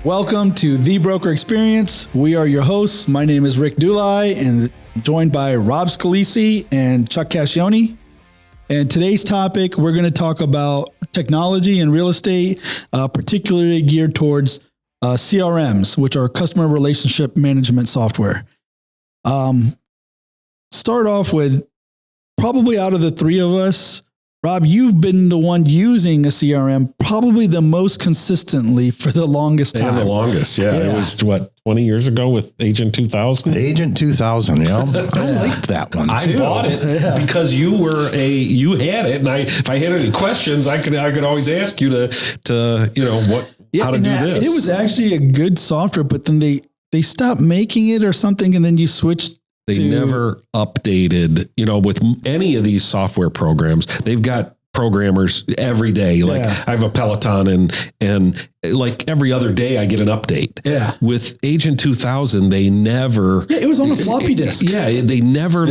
Welcome to The Broker Experience. We are your hosts. My name is Rick Dulai and joined by Rob Scalisi and Chuck Cascioni. And today's topic, we're going to talk about technology and real estate, particularly geared towards CRMs, which are customer relationship management software. Start off with probably out of the three of us, Rob, you've been the one using a CRM probably the most consistently for the longest time. And the longest, yeah. It was, 20 years ago with Agent 2000? Agent 2000, yeah. I liked that one, I too. bought it because you had it, and if I had any questions, I could always ask you to how to do this. It was actually a good software, but then they stopped making it or something, and then you switched. They never updated, with any of these software programs. They've got programmers every day. Like I have a Peloton and like every other day I get an update. Yeah. With Agent 2000, they never. Yeah, it was on a floppy disk. Yeah. They never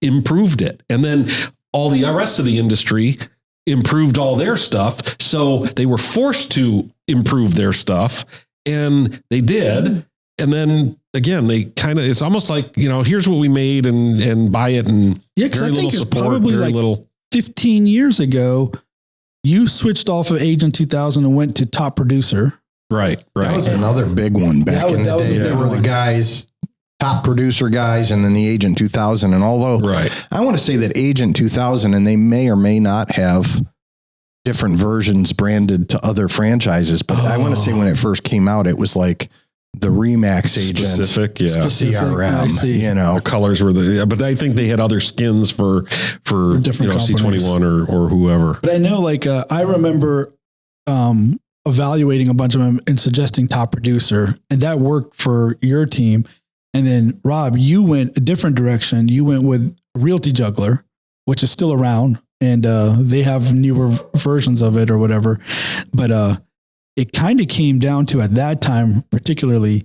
improved it. And then all the rest of the industry improved all their stuff. So they were forced to improve their stuff, and they did. And then again, it's almost like, here's what we made and buy it. And because I think it's probably like 15 years ago, you switched off of Agent 2000 and went to Top Producer. Right. That was another big one back in the day. There were the guys, Top Producer guys, and then the Agent 2000. And although I want to say that Agent 2000, and they may or may not have different versions branded to other franchises, but I want to say when it first came out, it was like the Remax Agent specific CRM, the colors were but I think they had other skins for different C21 or whoever. But I know, I remember evaluating a bunch of them and suggesting Top Producer, and that worked for your team. And then Rob, you went a different direction. You went with Realty Juggler, which is still around, and they have newer versions of it or whatever. But it kind of came down to, at that time, particularly,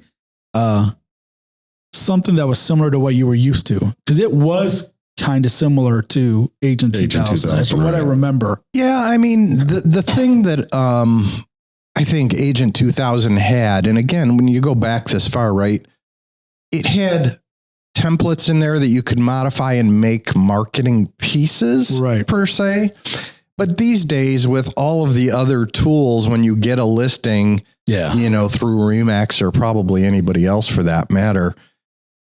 something that was similar to what you were used to, because it was kind of similar to Agent 2000 from what I remember. Yeah, I mean, the thing that I think Agent 2000 had, and again, when you go back this far, right, it had templates in there that you could modify and make marketing pieces, per se. But these days, with all of the other tools, when you get a listing, through Remax or probably anybody else for that matter,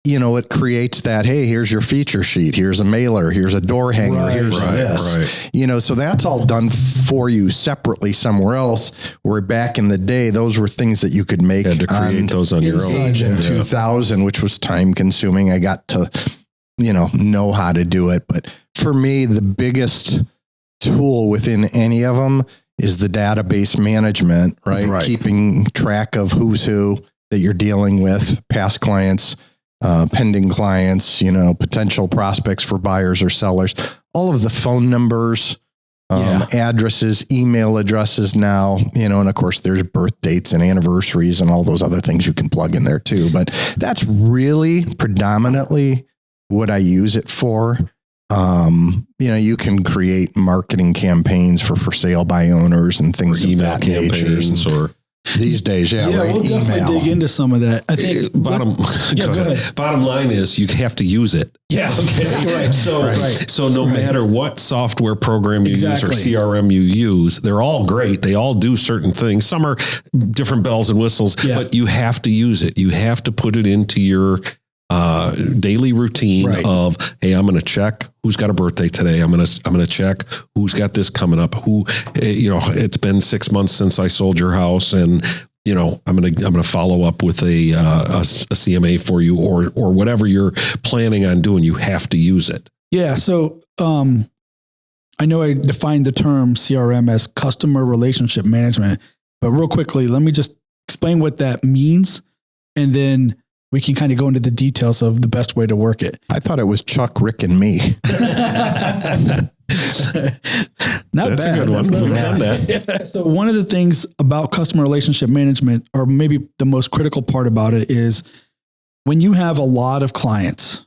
it creates that, hey, here's your feature sheet. Here's a mailer. Here's a door hanger. Here's this. So that's all done for you separately somewhere else, where back in the day, those were things that you could make. Had to create those on your own. Agent 2000, which was time consuming. I got to, know how to do it. But for me, the biggest tool within any of them is the database management, right? Keeping track of who's who that you're dealing with, past clients, pending clients, potential prospects for buyers or sellers, all of the phone numbers, addresses, email addresses now, and of course there's birth dates and anniversaries and all those other things you can plug in there too. But that's really predominantly what I use it for. You can create marketing campaigns for sale by owners and things of that nature. Or these days, we'll definitely dig into some of that. I think bottom line is you have to use it. Yeah. Okay. So no matter what software program you use or CRM you use, they're all great. They all do certain things. Some are different bells and whistles, but you have to use it. You have to put it into your daily routine of, hey, I'm going to check who's got a birthday today. I'm going to check who's got this coming up. Who, it's been 6 months since I sold your house, and I'm going to follow up with a CMA for you or whatever you're planning on doing. You have to use it. Yeah. So I know I defined the term CRM as customer relationship management, but real quickly, let me just explain what that means, and then we can kind of go into the details of the best way to work it. I thought it was Chuck, Rick, and me. That's a good one. We've done that. So one of the things about customer relationship management, or maybe the most critical part about it, is when you have a lot of clients,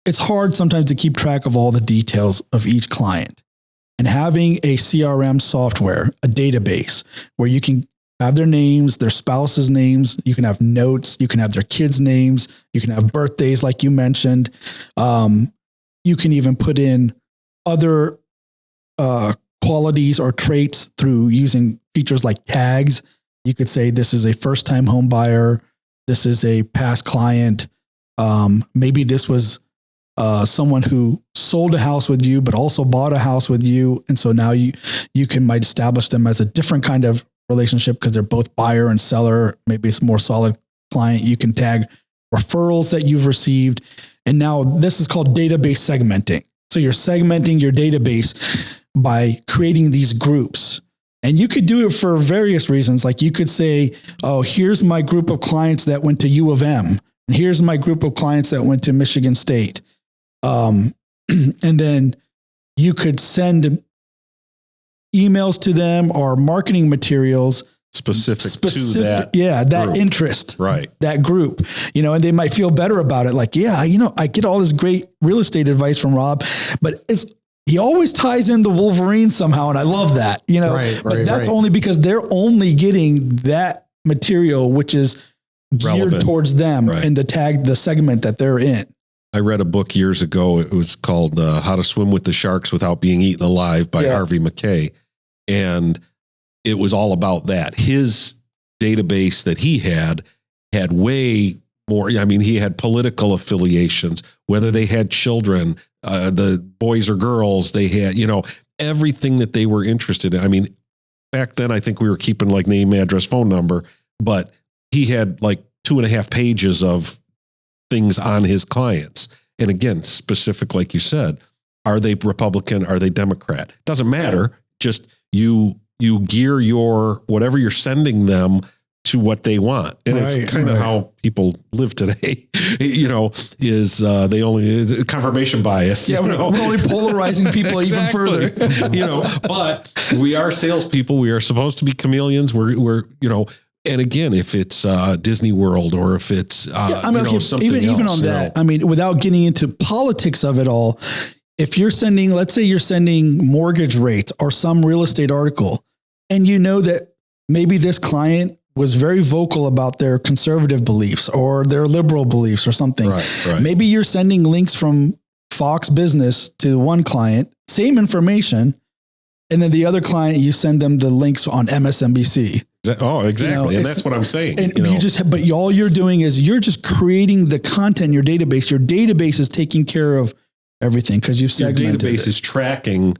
it's hard sometimes to keep track of all the details of each client. And having a CRM software, a database where you can have their names, their spouse's names. You can have notes. You can have their kids' names. You can have birthdays, like you mentioned. You can even put in other qualities or traits through using features like tags. You could say, this is a first-time home buyer. This is a past client. Maybe this was someone who sold a house with you, but also bought a house with you. And so now you might establish them as a different kind of relationship because they're both buyer and seller. Maybe it's a more solid client. You can tag referrals that you've received. And now this is called database segmenting. So you're segmenting your database by creating these groups. And you could do it for various reasons. Like you could say, oh, here's my group of clients that went to U of M. And here's my group of clients that went to Michigan State. And then you could send emails to them or marketing materials specific to that. Yeah. That group. interest, right. That group, and they might feel better about it. Like, yeah, I get all this great real estate advice from Rob, but he always ties in the Wolverine somehow. And I love that, but that's only because they're only getting that material, which is geared towards them and the segment that they're in. I read a book years ago. It was called How to Swim with the Sharks Without Being Eaten Alive by Harvey Mackay. And it was all about that. His database that he had way more. I mean, he had political affiliations, whether they had children, the boys or girls, they had, everything that they were interested in. I mean, back then, I think we were keeping like name, address, phone number, but he had like 2.5 pages of things on his clients. And again, specific, like you said, are they Republican? Are they Democrat? Doesn't matter. Just you gear your, whatever you're sending them to what they want. And it's kind of how people live today, is they only confirmation bias. Yeah. We're only polarizing people even further, but we are salespeople. We are supposed to be chameleons. We're and again, if it's Disney World or if it's something even else, on that, I mean, without getting into politics of it all, if you're sending, let's say you're sending mortgage rates or some real estate article, and that maybe this client was very vocal about their conservative beliefs or their liberal beliefs or something. Right. Maybe you're sending links from Fox Business to one client, same information, and then the other client, you send them the links on MSNBC. Oh, exactly. And that's what I'm saying. And but all you're doing is you're just creating the content in your database. Your database is taking care of everything because you've segmented your database is tracking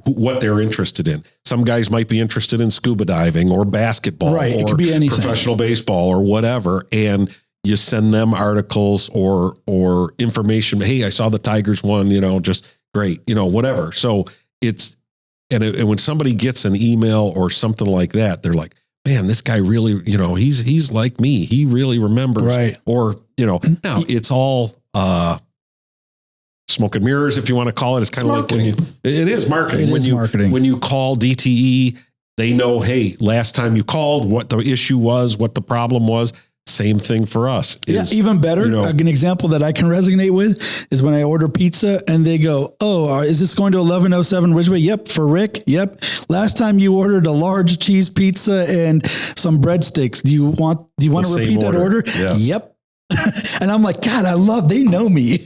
what they're interested in. Some guys might be interested in scuba diving or basketball, right? It could be anything, professional baseball or whatever. And you send them articles or information. Hey, I saw the Tigers won, just great, whatever. So it's, and when somebody gets an email or something like that, they're like, man, this guy really, he's like me. He really remembers. Right. Or, now it's all smoke and mirrors, if you want to call it. It's kind of like it is marketing. Marketing. When you call DTE, they know, hey, last time you called, what the issue was, what the problem was. Same thing for us. Even better. An example that I can resonate with is when I order pizza and they go, oh, is this going to 1107 Ridgeway? Yep. For Rick. Yep. Last time you ordered a large cheese pizza and some breadsticks. Do you want to repeat that order? Yes. Yep. And I'm like, God, they know me.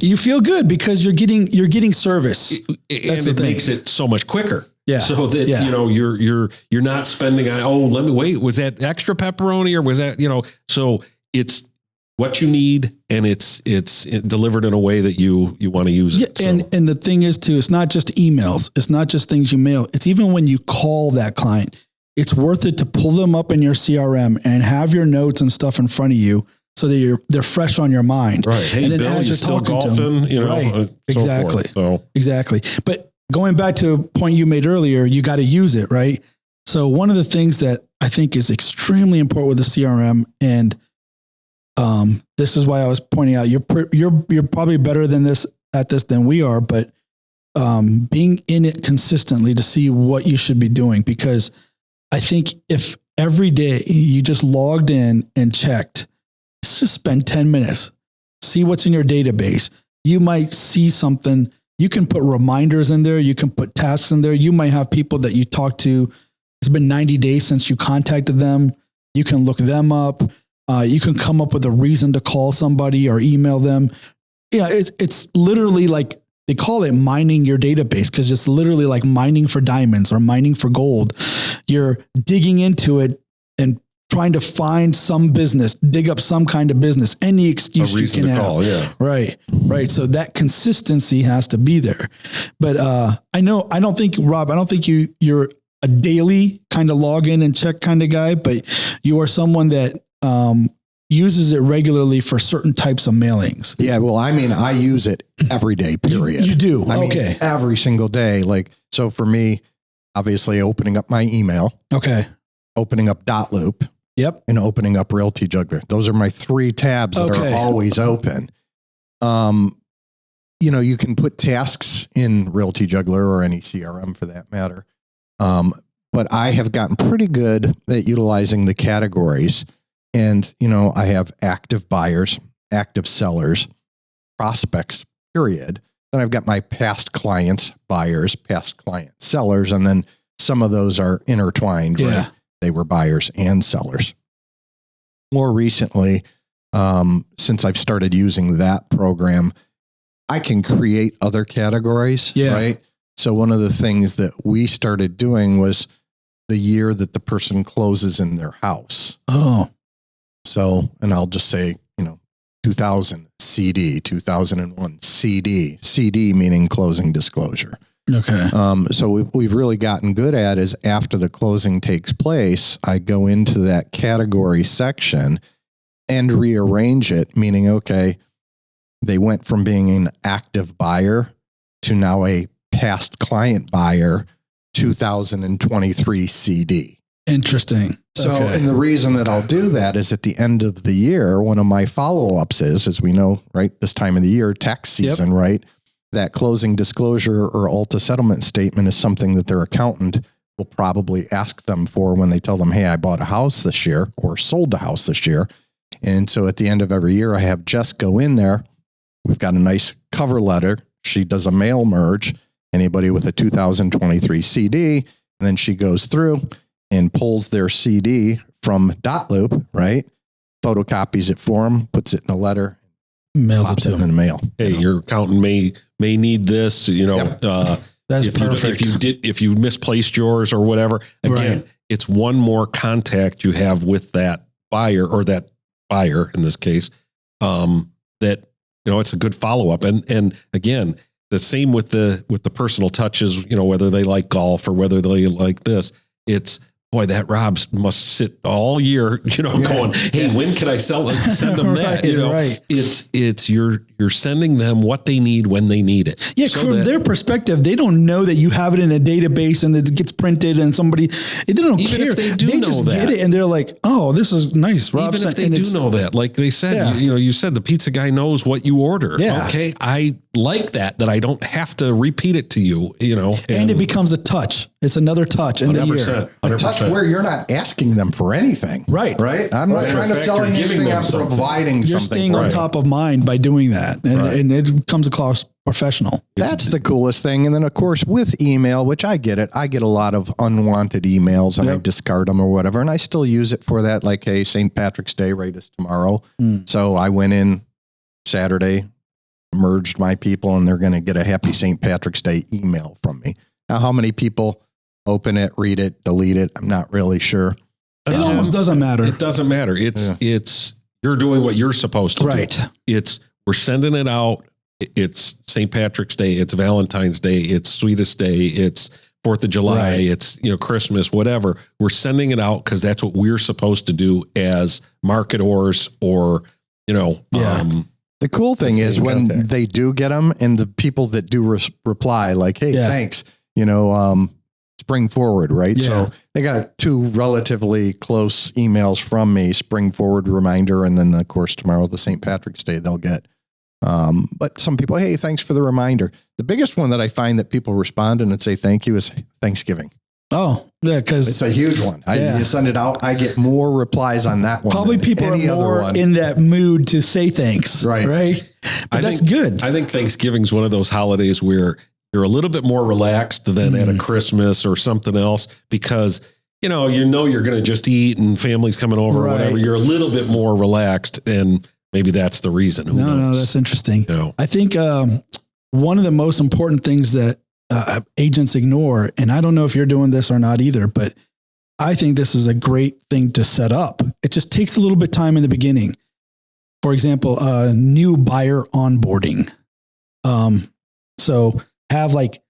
You feel good because you're getting service. And it makes it so much quicker. Yeah. So that, you're not spending on, let me wait. Was that extra pepperoni or was that, so it's what you need and it's delivered in a way that you want to use it. Yeah, and the thing is too, it's not just emails. It's not just things you mail. It's even when you call that client, it's worth it to pull them up in your CRM and have your notes and stuff in front of you so that they're fresh on your mind. Right. Hey, and then Bill, you're still golfing, right. Exactly. So. Exactly. But going back to a point you made earlier, you got to use it, right? So one of the things that I think is extremely important with the CRM, and this is why I was pointing out, you're probably better at this than we are, but being in it consistently to see what you should be doing. Because I think if every day you just logged in and checked, let's just spend 10 minutes, see what's in your database. You might see something. You can put reminders in there. You can put tasks in there. You might have people that you talk to it's been 90 days since you contacted them. You can look them up. You can come up with a reason to call somebody or email them. It's literally like, they call it mining your database, because it's literally like mining for diamonds or mining for gold. You're digging into it and trying to find some business, dig up some kind of business, any excuse you can have. Call, yeah. Right. So that consistency has to be there. But I don't think you're a daily kind of log in and check kind of guy, but you are someone that uses it regularly for certain types of mailings. Yeah. Well, I mean, I use it every day, period. You do? I mean, every single day. Like, so for me, obviously opening up my email. Okay. Opening up Dotloop. Yep. And opening up Realty Juggler. Those are my 3 tabs that are always open. You can put tasks in Realty Juggler or any CRM for that matter. But I have gotten pretty good at utilizing the categories. And, I have active buyers, active sellers, prospects, period. Then I've got my past clients, buyers, past client sellers. And then some of those are intertwined, right? They were buyers and sellers. More recently, since I've started using that program, I can create other categories, right? So one of the things that we started doing was the year that the person closes in their house. Oh. So, and I'll just say, 2000 CD, 2001 CD meaning closing disclosure. Okay. So we've really gotten good at is after the closing takes place, I go into that category section and rearrange it, meaning, okay, they went from being an active buyer to now a past client buyer, 2023 CD. Interesting. So, and the reason that I'll do that is at the end of the year, one of my follow-ups is, as we know, right, this time of the year, tax season, right? That closing disclosure or Alta settlement statement is something that their accountant will probably ask them for when they tell them, hey, I bought a house this year or sold a house this year. And so at the end of every year, I have Jess go in there. We've got a nice cover letter. She does a mail merge, anybody with a 2023 CD, and then she goes through and pulls their CD from Dotloop, right? Photocopies it for them, puts it in a letter, mails it to them in the mail. Hey, your accountant may need this, That's perfect. If you misplaced yours or whatever, again, it's one more contact you have with that buyer or that buyer in this case, that, it's a good follow-up. And again, the same with the personal touches, whether they like golf or whether they like this, it's, boy, that Rob must sit all year, going, hey, when can I send them that? It's you're sending them what they need when they need it. Yeah, so from their perspective, they don't know that you have it in a database and it gets printed and they don't care. If they just get it and they're like, oh, this is nice, Rob. Even if they do know that, like they said, you said the pizza guy knows what you order. Yeah. Okay, I like that I don't have to repeat it to you, and it becomes a touch. It's another touch in the year. 100%. A touch where you're not asking them for anything. Right. I'm not trying to sell anything. I'm providing something. You're staying on top of mind by doing that. And it comes across professional. That's the coolest thing. And then, of course, with email, which I get it, I get a lot of unwanted emails and I discard them or whatever. And I still use it for that. Like, hey, St. Patrick's Day, right, is tomorrow. So I went in Saturday, merged my people, and they're going to get a happy St. Patrick's Day email from me. Now, how many people open it, read it, delete it? I'm not really sure. It almost doesn't matter. It doesn't matter. It's you're doing what you're supposed to do. We're sending it out. It's St. Patrick's Day. It's Valentine's Day. It's Sweetest Day. It's 4th of July. It's, Christmas, whatever. We're sending it out because that's what we're supposed to do as marketers or, the cool thing is when they do get them and the people that do reply like, hey, thanks, spring forward, right? Yeah. So they got 2 relatively close emails from me, spring forward reminder. And then of course, tomorrow, the St. Patrick's Day, they'll get, but some people, hey, thanks for the reminder. The biggest one that I find that people respond and say thank you is Thanksgiving. Oh, yeah, because it's a huge one. You send it out, I get more replies on that one. Probably people are more in that mood to say thanks. Right. But that's good. I think Thanksgiving's one of those holidays where you're a little bit more relaxed than at a Christmas or something else, because you're going to just eat and family's coming over or whatever, you're a little bit more relaxed, and maybe that's the reason. Who knows? No, that's interesting. I think one of the most important things that agents ignore, and I don't know if you're doing this or not either, but I think this is a great thing to set up. It just takes a little bit of time in the beginning. For example, new buyer onboarding. So have like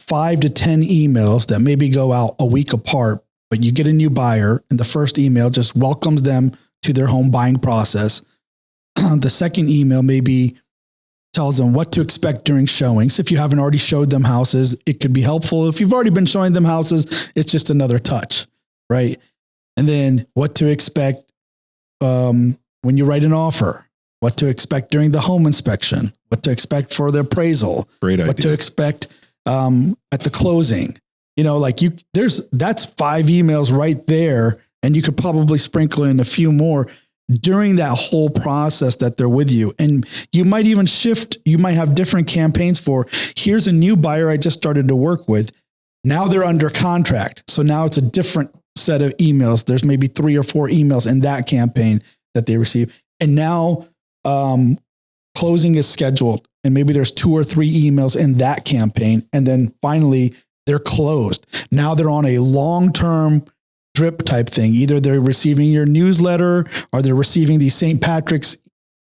5 to 10 emails that maybe go out a week apart, but you get a new buyer and the first email just welcomes them to their home buying process. The second email maybe tells them what to expect during showings. If you haven't already showed them houses, it could be helpful. If you've already been showing them houses, it's just another touch, right? And then what to expect when you write an offer, what to expect during the home inspection, what to expect for the appraisal, what to expect at the closing. That's 5 emails right there. And you could probably sprinkle in a few more during that whole process that they're with you. And you might even shift. You might have different campaigns for, here's a new buyer I just started to work with. Now they're under contract. So now it's a different set of emails. There's maybe 3 or 4 emails in that campaign that they receive. And now closing is scheduled. And maybe there's 2 or 3 emails in that campaign. And then finally they're closed. Now they're on a long-term drip type thing. Either they're receiving your newsletter or they're receiving these St. Patrick's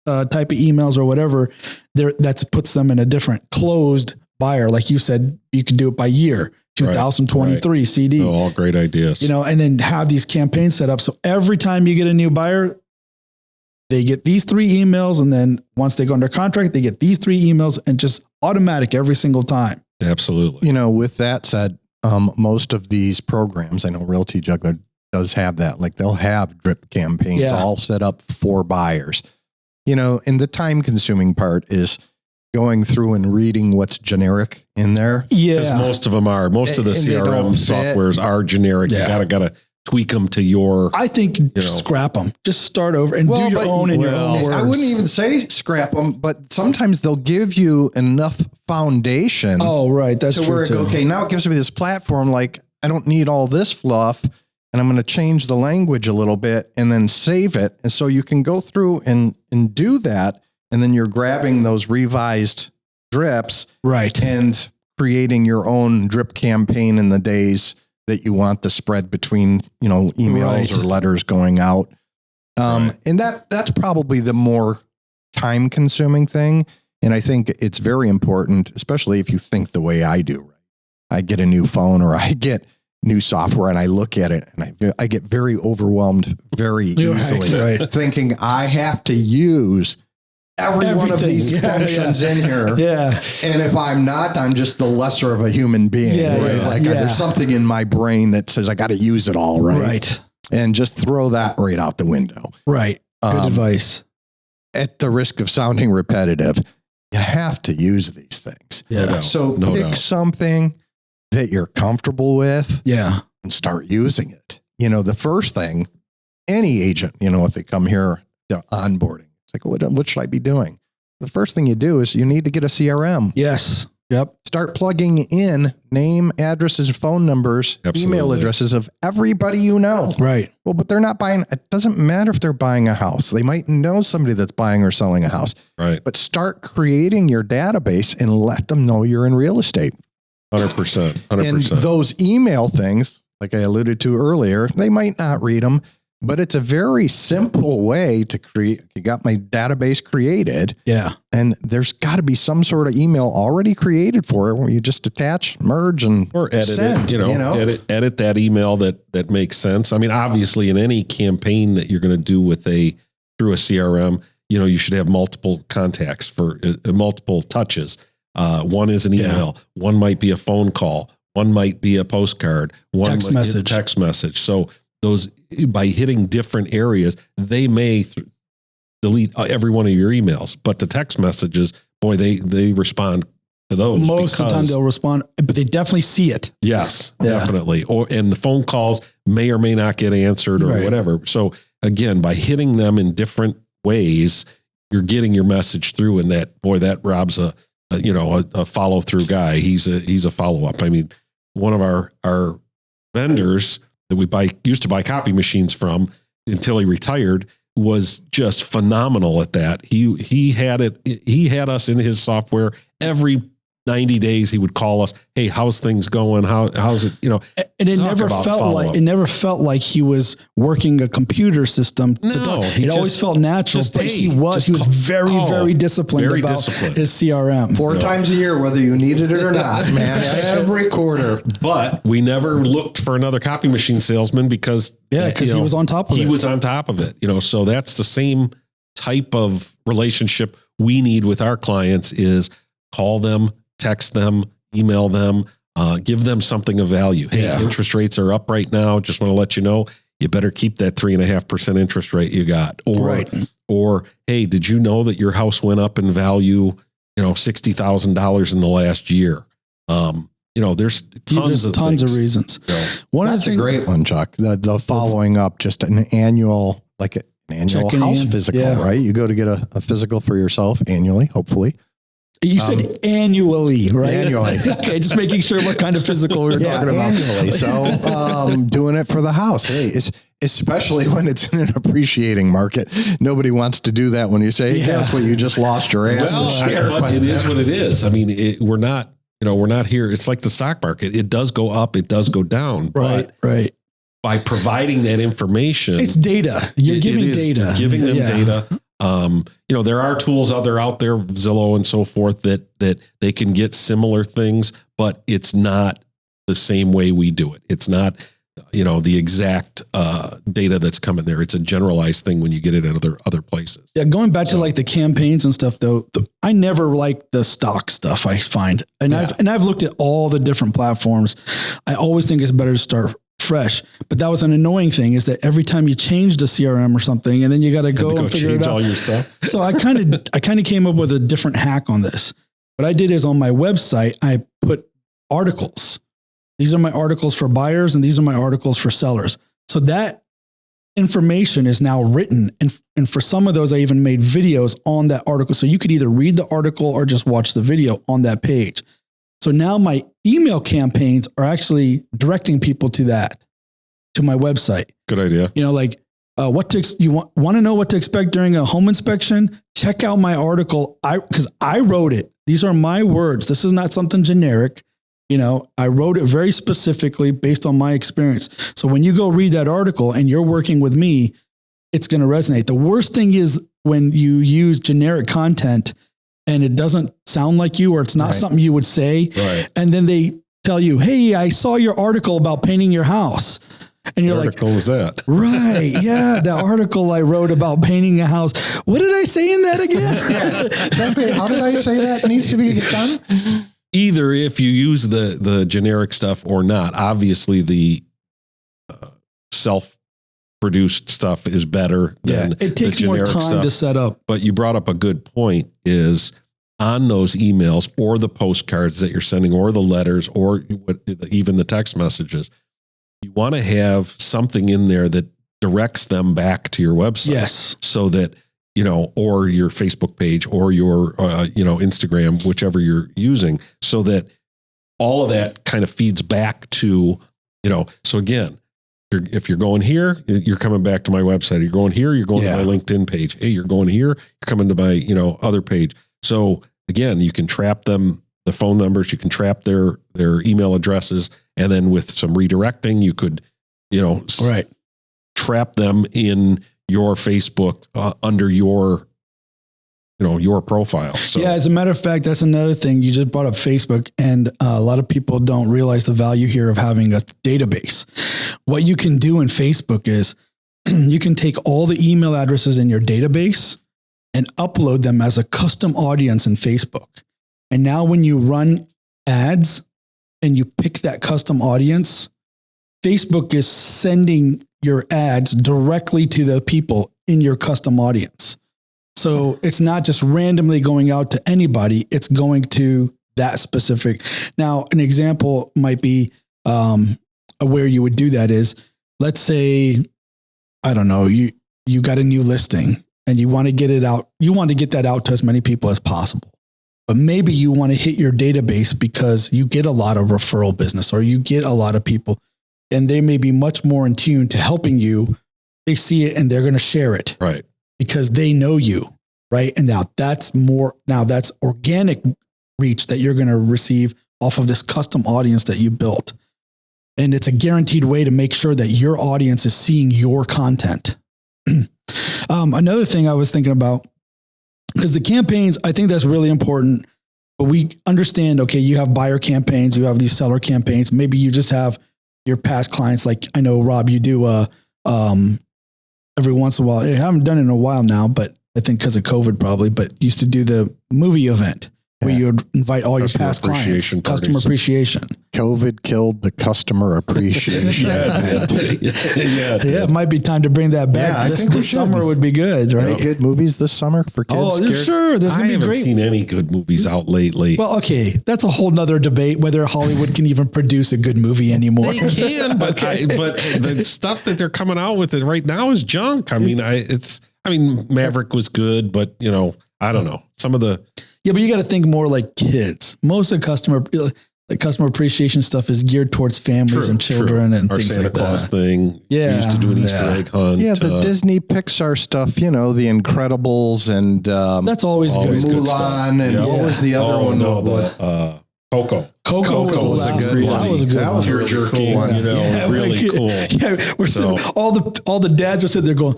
type of emails or whatever. That puts them in a different closed buyer. Like you said, you can do it by year, 2023 CD. Oh, all great ideas. And then have these campaigns set up. So every time you get a new buyer, they get these 3 emails. And then once they go under contract, they get these 3 emails, and just automatic every single time. Absolutely. With that said, most of these programs, I know Realty Juggler does have that. Like they'll have drip campaigns all set up for buyers. And the time consuming part is going through and reading what's generic in there. Yeah. Because most of them are. Most of the CRM softwares are generic. Yeah. You gotta tweak them to your. I think scrap them. Just start over and do your own in your own words. I wouldn't even say scrap them, but sometimes they'll give you enough foundation. Oh, right. That's true. Okay, now it gives me this platform. Like I don't need all this fluff, and I'm going to change the language a little bit and then save it. And so you can go through and do that. And then you're grabbing those revised drips, right, and creating your own drip campaign in the days that you want the spread between, emails or letters going out. And that's probably the more time consuming thing. And I think it's very important, especially if you think the way I do, right? I get a new phone or I get new software and I look at it and I get very overwhelmed very easily, thinking I have to use every one of these functions in here. Yeah. And if I'm not, I'm just the lesser of a human being. There's something in my brain that says I got to use it all. Right. And just throw that right out the window. Right. Good advice. At the risk of sounding repetitive, you have to use these things. Yeah. So pick something that you're comfortable with. Yeah. And start using it. The first thing, any agent, if they come here, they're onboarding. It's like, what should I be doing? The first thing you do is you need to get a CRM. Yes. Yep. Start plugging in name, addresses, phone numbers, email addresses of everybody you know. Right. Well, but they're not buying. It doesn't matter if they're buying a house. They might know somebody that's buying or selling a house. Right. But start creating your database and let them know you're in real estate. 100%. And those email things, like I alluded to earlier, they might not read them. But it's a very simple way to create. You got my database created. Yeah. And there's got to be some sort of email already created for it where you just attach, merge, and edit send, it. Edit that email that makes sense. I mean, obviously in any campaign that you're going to do through a CRM, you should have multiple contacts for multiple touches. One is an email. Yeah. One might be a phone call. One might be a postcard. One text message. So those, by hitting different areas, they may delete every one of your emails, but the text messages, boy, they respond to those. Most of the time they'll respond, but they definitely see it. Yes, definitely. And the phone calls may or may not get answered or whatever. So again, by hitting them in different ways, you're getting your message through. And that Rob's a follow through guy. He's a follow up. I mean, one of our vendors, that we used to buy copy machines from until he retired, was just phenomenal at that. He had us in his software every 90 days. He would call us, hey, how's things going? How's it, and it never felt like he was working a computer system. It always felt natural, but he was very disciplined about his CRM. 4 times a year, whether you needed it or not, man, every quarter. But we never looked for another copy machine salesman because he was on top of it. He was on top of it, so that's the same type of relationship we need with our clients is call them, text them, email them, give them something of value. Hey, interest rates are up right now. Just want to let you know, you better keep that 3.5% interest rate you got. Or, hey, did you know that your house went up in value, $60,000 in the last year? There's tons of reasons. That's a great one, Chuck. The following up, just an annual house physical, right? You go to get a physical for yourself annually, hopefully. You said annually, right? Annually. Okay, just making sure what kind of physical we're talking about. Annually. So doing it for the house. Hey, especially when it's in an appreciating market. Nobody wants to do that when you say, hey, guess what? You just lost your ass this year. But it is what it is. I mean, we're not here. It's like the stock market. It does go up. It does go down. Right. By providing that information. It's data. You're giving data. Giving them data. There are tools out there, Zillow and so forth, that they can get similar things, but it's not the same way we do it. It's not, the exact data that's coming there. It's a generalized thing when you get it at other places. Yeah, going back to like the campaigns and stuff, though, I never liked the stock stuff. I find, I've looked at all the different platforms. I always think it's better to start fresh, but that was an annoying thing is that every time you changed a CRM or something, and then you got to go and figure it out. All your stuff. So I kind of came up with a different hack on this. What I did is on my website, I put articles. These are my articles for buyers and these are my articles for sellers. So that information is now written. And for some of those, I even made videos on that article. So you could either read the article or just watch the video on that page. So now my email campaigns are actually directing people to my website. Good idea. You want to know what to expect during a home inspection? Check out my article. Because I wrote it. These are my words. This is not something generic. I wrote it very specifically based on my experience. So when you go read that article and you're working with me, it's going to resonate. The worst thing is when you use generic content and it doesn't sound like you, or it's not something you would say. Right. And then they tell you, hey, I saw your article about painting your house. And you're like, what article was that? Right. Yeah. The article I wrote about painting a house. What did I say in that again? Exactly. How did I say that needs to be done? Either if you use the generic stuff or not. Obviously the self-produced stuff is better than it takes more time to set up. But you brought up a good point is on those emails or the postcards that you're sending or the letters or even the text messages, you want to have something in there that directs them back to your website. Yes. So that, or your Facebook page or your, Instagram, whichever you're using, so that all of that kind of feeds back to, so again, if you're going here, you're coming back to my website. You're going here, you're going to my LinkedIn page. Hey, you're going here, you're coming to my, other page. So again, you can trap them, the phone numbers, you can trap their email addresses. And then with some redirecting, you could, trap them in your Facebook under your, your profile. So. Yeah. As a matter of fact, that's another thing. You just brought up Facebook, and a lot of people don't realize the value here of having a database. What you can do in Facebook is you can take all the email addresses in your database and upload them as a custom audience in Facebook. And now when you run ads and you pick that custom audience, Facebook is sending your ads directly to the people in your custom audience. So it's not just randomly going out to anybody, it's going to that specific. Now, an example might be where you would do that is, let's say, I don't know, you got a new listing and you want to get it out. You want to get that out to as many people as possible. But maybe you want to hit your database because you get a lot of referral business or you get a lot of people. and they may be much more in tune to helping you. They see it and they're going to share it. Right. Because they know you. Right. And now that's organic reach that you're going to receive off of this custom audience that you built. And it's a guaranteed way to make sure that your audience is seeing your content. Another thing I was thinking about, because the campaigns, I think that's really important, but we understand, okay, you have buyer campaigns, you have these seller campaigns. Maybe you just have your past clients. Like I know, Rob, you do every once in a while. I haven't done it in a while now, but I think because of COVID probably, but used to do the movie event where you would invite all your past clients. Customer appreciation. COVID killed the customer appreciation. It might be time to bring that back. This summer would be good, right? Any good movies this summer for kids? Oh, sure. There's going to be great. I haven't seen any good movies out lately. Well, okay. That's a whole nother debate whether Hollywood can even produce a good movie anymore. They can, but the stuff that they're coming out with right now is junk. I mean, Maverick was good, but I don't know. Some of the but you got to think more like kids. Most of the customer appreciation stuff is geared towards families and children and things Santa like Claus that. thing. Yeah, we used to do an Easter egg hunt. Yeah, the Disney Pixar stuff. The Incredibles and that's always good. Mulan and what was the other one? Coco. Coco was a good one. That was a good one. Tear jerking. Really cool. Yeah, all the dads are sitting there going,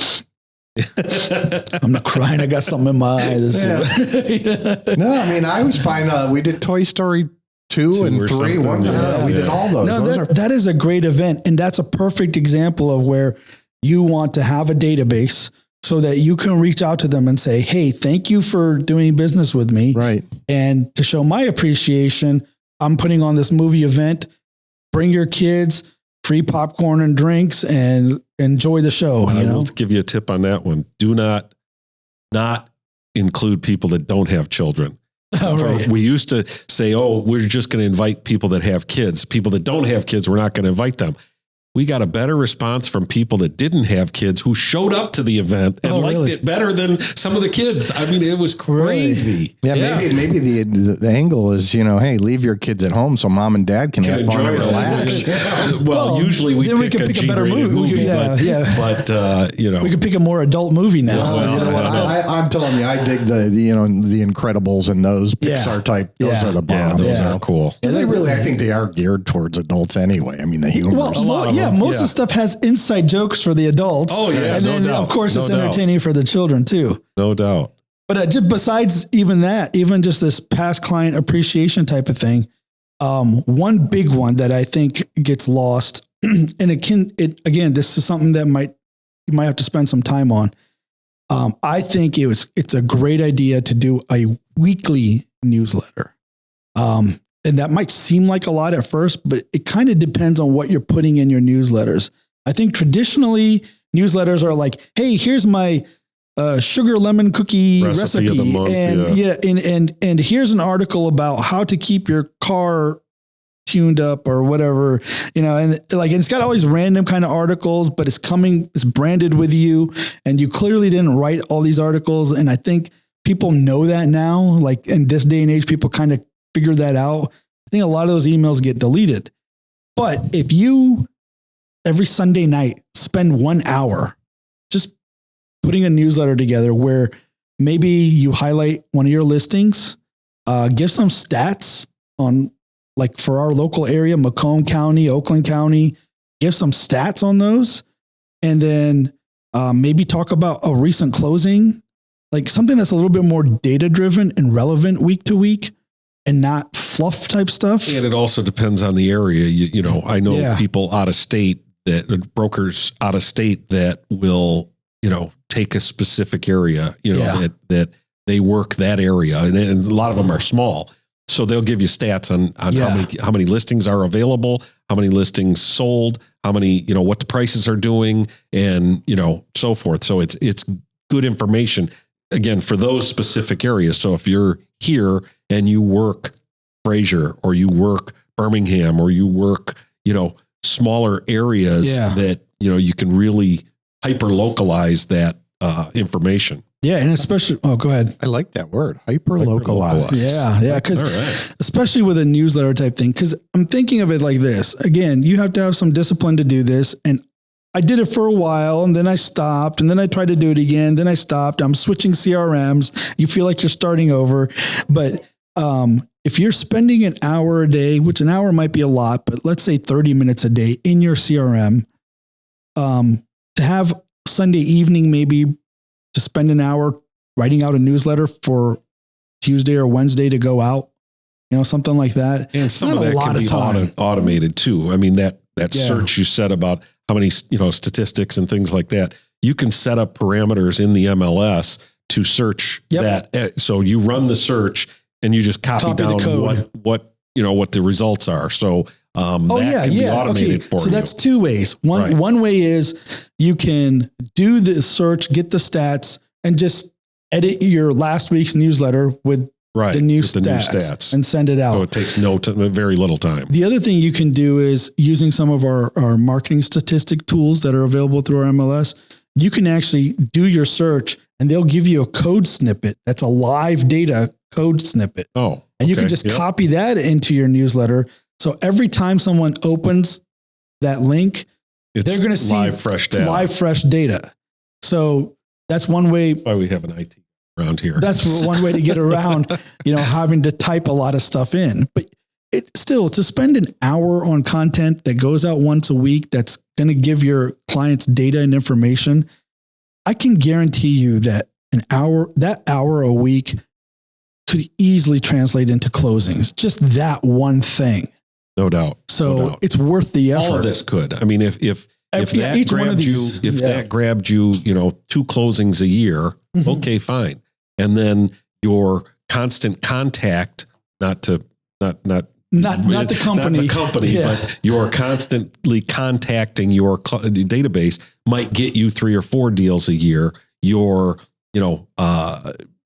I'm not crying. I got something in my eye. No, I always find we did Toy Story 2 and 3. We did all those. No, that is a great event. And that's a perfect example of where you want to have a database so that you can reach out to them and say, hey, thank you for doing business with me. Right. And to show my appreciation, I'm putting on this movie event. Bring your kids, free popcorn and drinks, and enjoy the show. I will give you a tip on that one. Do not include people that don't have children. Right. We used to say, we're just going to invite people that have kids. People that don't have kids, we're not going to invite them. We got a better response from people that didn't have kids who showed up to the event and liked it better than some of the kids. I mean, it was crazy. Yeah, maybe the angle is, hey, leave your kids at home so mom and dad can have fun and relax. Well, usually we pick a better movie. But we could pick a more adult movie now. I'm telling you, I dig the Incredibles and those Pixar type. Those are the bomb. Those are cool. I think they are geared towards adults anyway. I mean, the humor. Most of the stuff has inside jokes for the adults. Oh, yeah. And then, of course, it's entertaining for the children, too. No doubt. But just besides even that, even just this past client appreciation type of thing, one big one that I think gets lost, and again, this is something that you might have to spend some time on. I think it's a great idea to do a weekly newsletter. And that might seem like a lot at first, but it kind of depends on what you're putting in your newsletters. I think traditionally newsletters are like, hey, here's my sugar lemon cookie recipe. Of the month, and here's an article about how to keep your car tuned up or whatever, and it's got all these random kind of articles, but it's branded with you, and you clearly didn't write all these articles. And I think people know that now, like in this day and age, people kind of figure that out. I think a lot of those emails get deleted. But if you every Sunday night spend 1 hour just putting a newsletter together where maybe you highlight one of your listings, give some stats on, like for our local area, Macomb County, Oakland County, give some stats on those, and then maybe talk about a recent closing, like something that's a little bit more data driven and relevant week to week, and not fluff type stuff. And it also depends on the area. I know people out of state, brokers out of state that will, take a specific area, that they work that area. And a lot of them are small. So they'll give you stats on how many listings are available, how many listings sold, how many, what the prices are doing, and, so forth. So it's good information, again, for those specific areas. So if you're here and you work Fraser, or you work Birmingham, or you work, smaller areas that, you can really hyper localize that information. Yeah. And especially, go ahead. I like that word, hyper localized. Yeah. Because especially with a newsletter type thing, because I'm thinking of it like this. Again, you have to have some discipline to do this. And I did it for a while and then I stopped and then I tried to do it again. Then I stopped. I'm switching CRMs. You feel like you're starting over. But if you're spending an hour a day, which an hour might be a lot, but let's say 30 minutes a day in your CRM, to have Sunday evening, maybe to spend an hour writing out a newsletter for Tuesday or Wednesday to go out, something like that. And some of that can be automated too. I mean, that search you said about how many, statistics and things like that, you can set up parameters in the MLS to search that. So you run the search and you just copy down what the results are. So that can be automated for you. So that's two ways. One way is you can do the search, get the stats, and just edit your last week's newsletter with the new stats and send it out. So it takes very little time. The other thing you can do is using some of our marketing statistic tools that are available through our MLS. You can actually do your search and they'll give you a code snippet. That's a live data code snippet. Oh, and you can just copy that into your newsletter. So every time someone opens that link, they're going to see live fresh data. So that's one way. That's why we have an IT around here. That's one way to get around, having to type a lot of stuff in. But to spend an hour on content that goes out once a week, that's going to give your clients data and information. I can guarantee you that that hour a week could easily translate into closings. Just that one thing. No doubt. So it's worth the effort. All of this could. I mean, if that grabbed you, 2 closings a year, okay, fine. And then your constant contact, not the company, but you're constantly contacting your database might get you 3 or 4 deals a year. Your,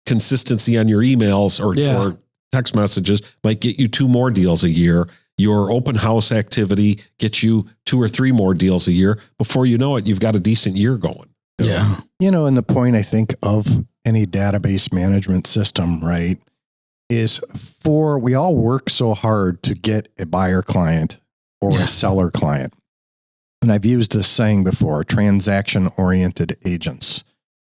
consistency on your emails or text messages might get you 2 more deals a year. Your open house activity gets you 2 or 3 more deals a year. Before you know it, you've got a decent year going. Yeah. And the point I think of any database management system, right, is we all work so hard to get a buyer client or a seller client. And I've used this saying before, transaction-oriented agents.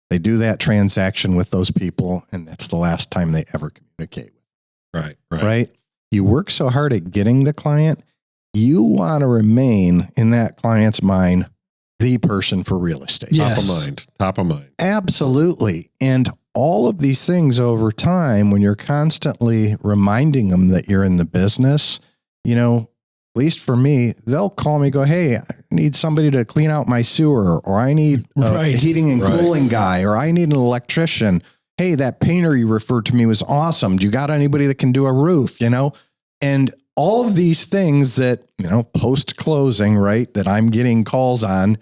They do that transaction with those people, and that's the last time they ever communicate with. Right? You work so hard at getting the client, you want to remain in that client's mind the person for real estate. Yes. Top of mind. Absolutely. And all of these things over time, when you're constantly reminding them that you're in the business, at least for me, they'll call me, go, hey, I need somebody to clean out my sewer, or I need a heating and cooling guy, or I need an electrician. Hey, that painter you referred to me was awesome. Do you got anybody that can do a roof, And all of these things that, post closing, right, that I'm getting calls on,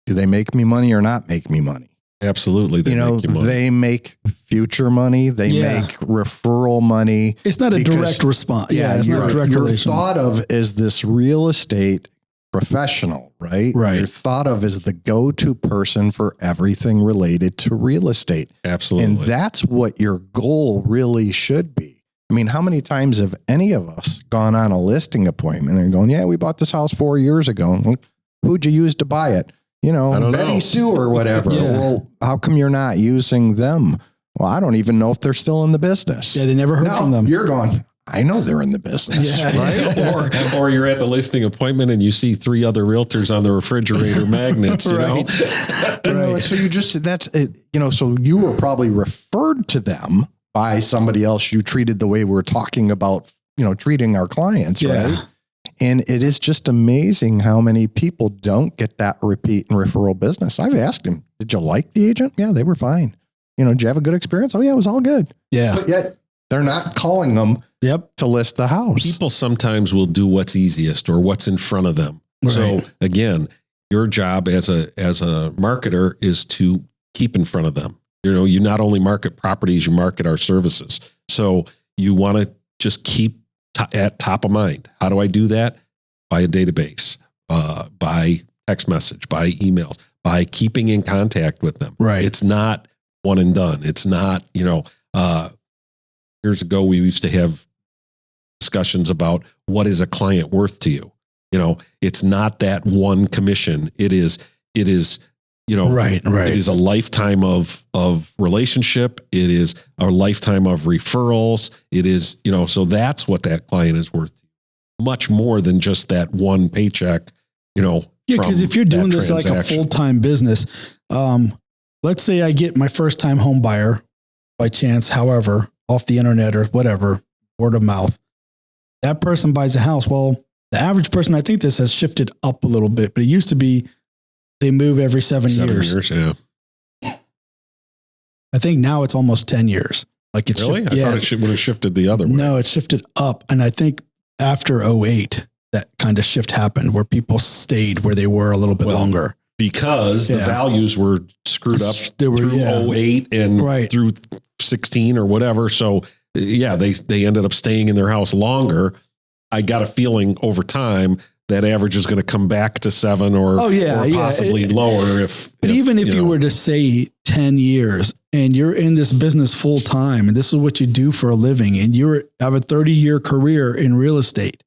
do they make me money or not make me money? Absolutely. They make future money. They make referral money. It's not a direct response. It's not a direct relation. You're thought of as this real estate professional, right? Right. You're thought of as the go-to person for everything related to real estate. Absolutely. And that's what your goal really should be. I mean, how many times have any of us gone on a listing appointment and going, we bought this house 4 years ago. Who'd you use to buy it? Betty Sue or whatever. Well, how come you're not using them? Well, I don't even know if they're still in the business. Yeah, they never heard from them. You're going, I know they're in the business, right? Or you're at the listing appointment and you see 3 other realtors on the refrigerator magnets, Right. So you just, that's it, so you were probably referred to them by somebody else you treated the way we're talking about, treating our clients, right? And it is just amazing how many people don't get that repeat and referral business. I've asked him, did you like the agent? Yeah, they were fine. Did you have a good experience? Oh yeah, it was all good. Yeah. But yet they're not calling them to list the house. People sometimes will do what's easiest or what's in front of them. Right. So again, your job as a marketer is to keep in front of them. You not only market properties, you market our services. So you want to just keep at top of mind. How do I do that? By a database, by text message, by emails, by keeping in contact with them. Right. It's not one and done. It's not, years ago, we used to have discussions about what is a client worth to you. It's not that one commission. It is, right. It is a lifetime of relationship. It is a lifetime of referrals. It is, so that's what that client is worth. Much more than just that one paycheck, Yeah, because if you're doing this like a full-time business, let's say I get my first-time home buyer by chance, however, off the internet or whatever, word of mouth. That person buys a house. Well, the average person, I think this has shifted up a little bit, but it used to be they move every 7 years. Yeah. I think now it's almost 10 years. Like it's really? I thought it would have shifted the other way. No, it's shifted up. And I think after 2008, that kind of shift happened where people stayed where they were a little bit longer. Because the values were screwed up through 2008 and through 16 or whatever. So they ended up staying in their house longer. I got a feeling over time that average is going to come back to 7 or possibly lower. If you were to say 10 years and you're in this business full time and this is what you do for a living and you have a 30-year career in real estate,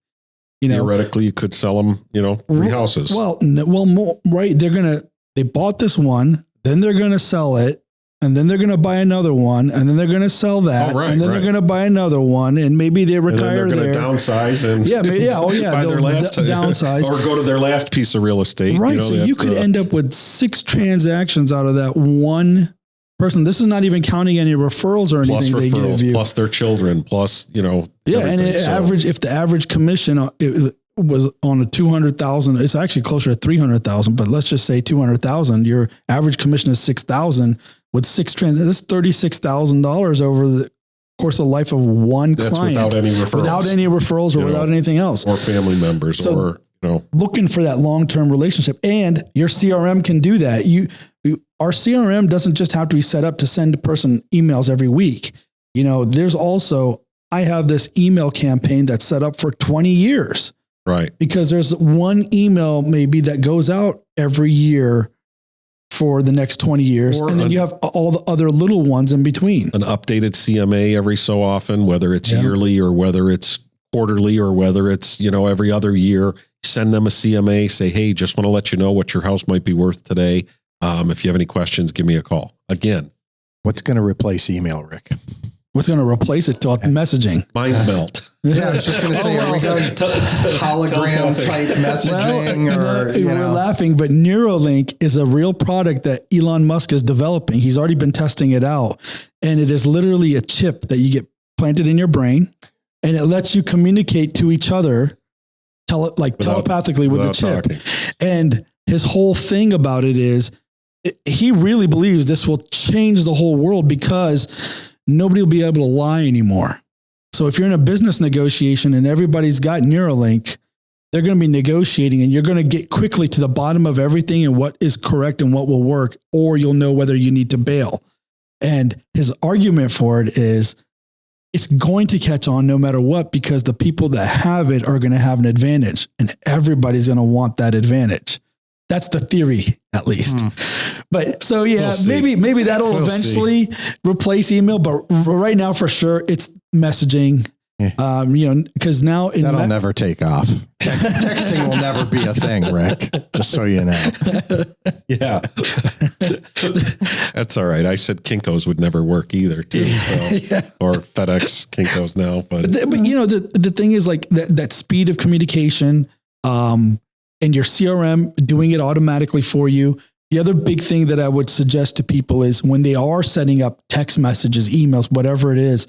theoretically you could sell them, 3 houses. Right. They bought this one, then they're going to sell it. And then they're going to buy another one, and then they're going to sell that, and then they're going to buy another one, and maybe they retire. And then they're going to downsize and buy their last downsize or go to their last piece of real estate. Right, so you could end up with 6 transactions out of that one person. This is not even counting any referrals or anything they give you, plus their children, plus and if the average commission was on a 200,000, it's actually closer to 300,000, but let's just say 200,000. Your average commission is 6,000 with 6 transactions. That's $36,000 over the course of the life of one client without any referrals or without anything else or family members looking for that long-term relationship. And your CRM can do that. Our CRM doesn't just have to be set up to send a person emails every week. There's also, I have this email campaign that's set up for 20 years. Right. Because there's one email maybe that goes out every year for the next 20 years. And then you have all the other little ones in between. An updated CMA every so often, whether it's yearly or whether it's quarterly or whether it's, every other year. Send them a CMA, say, hey, just want to let you know what your house might be worth today. If you have any questions, give me a call. Again. What's going to replace email, Rick? What's going to replace it? Messaging. Mind melt. Yeah, I was just going to say, are we going hologram type messaging? We're laughing, but Neuralink is a real product that Elon Musk is developing. He's already been testing it out. And it is literally a chip that you get planted in your brain and it lets you communicate to each other telepathically with the chip. Talking. And his whole thing about it is he really believes this will change the whole world because nobody will be able to lie anymore. So if you're in a business negotiation and everybody's got Neuralink, they're going to be negotiating and you're going to get quickly to the bottom of everything and what is correct and what will work, or you'll know whether you need to bail. And his argument for it is it's going to catch on no matter what, because the people that have it are going to have an advantage and everybody's going to want that advantage. That's the theory, at least. But so, maybe that'll eventually replace email. But right now, for sure, it's messaging. Because now that'll never take off. Texting will never be a thing, Rick. Just so you know. Yeah, that's all right. I said Kinko's would never work either, too. So. Or FedEx Kinko's now, but the thing is like that speed of communication. And your CRM doing it automatically for you. The other big thing that I would suggest to people is when they are setting up text messages, emails, whatever it is,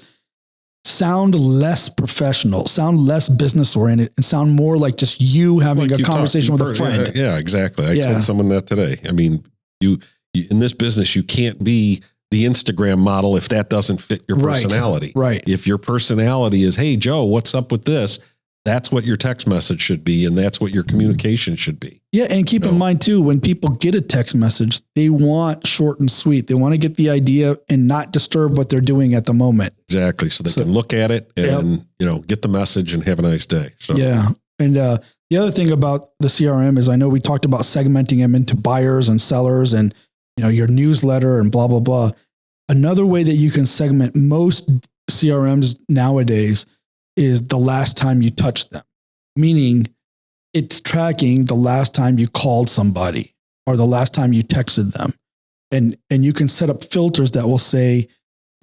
sound less professional, sound less business oriented, and sound more like just you having a conversation with a friend. Yeah, exactly. I told someone that today. I mean, you in this business, you can't be the Instagram model if that doesn't fit your personality. Right. If your personality is, hey, Joe, what's up with this? That's what your text message should be. And that's what your communication should be. Yeah. And keep in mind too, when people get a text message, they want short and sweet. They want to get the idea and not disturb what they're doing at the moment. Exactly. So they can look at it and, get the message and have a nice day. So, yeah. And the other thing about the CRM is I know we talked about segmenting them into buyers and sellers and, your newsletter and blah, blah, blah. Another way that you can segment most CRMs nowadays is the last time you touched them, meaning it's tracking the last time you called somebody or the last time you texted them. And you can set up filters that will say,